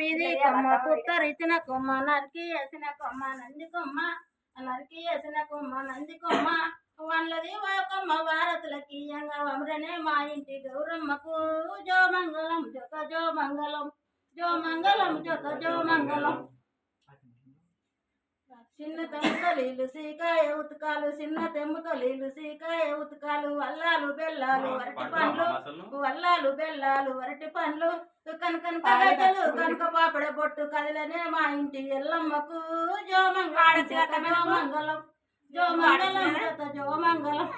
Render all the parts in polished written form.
మీది కొమ్మ పుత్తరిచిన కొమ్మ నరికి వేసిన కొమ్మ నంది కొమ్మ నరికి వేసిన కొమ్మ నంది కొమ్మ వాళ్ళది ఓ కొమ్మ భారతులకి వమ్రనే మా ఇంటి గౌరమ్మకు జో మంగళం జొక జో మంగళం జో మంగళం జొక జో మంగళం చిన్న తెమ్ముతలీలు సీకాయ ఉతకాలు చిన్న తెమ్ముతలీలు సీకాయ ఉతకాలు వల్లాలు బెల్లాలు వరటి పండ్లు వల్లాలు బెల్లాలు వరటి పండ్లు కనకనకలు కనక పాపడ బొట్టు కదిలనే మా ఇంటి ఎల్లమ్మకు జో మంగళం జో మంగళం జో మంగళం జో మంగళం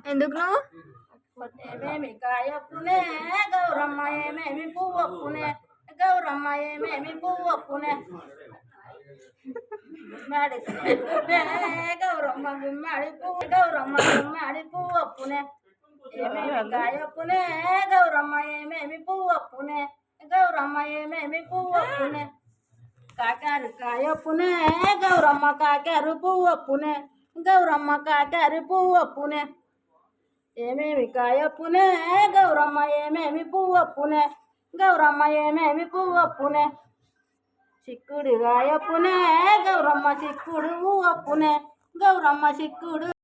ఎందుకు నువ్వు ఏమేమి కాయప్పునే గౌరమ్మ ఏమేమి పువ్వప్పునే గౌరమ్మ ఏమేమి పువ్వప్పునే మాడి గౌరమ్మ గుమ్మాడి పువ్వు గౌరమ్మ గుమ్మాడి పువ్వప్పునే ఏమేమి కాయప్పునే గౌరమ్మ ఏమేమి పువ్వప్పునే గౌరమ్మ ఏమేమి పువ్వప్పునే కాకారు కాయప్పునే గౌరమ్మ కాకారు పువ్వప్పునే గౌరమ్మ కాకారు పువ్వప్పునే ఏమేమి కాయప్పునే గౌరమ్మ ఏమేమి పువ్వప్పునే గౌరమ్మ ఏమేమి పువ్వప్పునే చిక్కుడు కాయప్పునే గౌరమ్మ చిక్కుడు పువ్వప్పునే గౌరమ్మ చిక్కుడు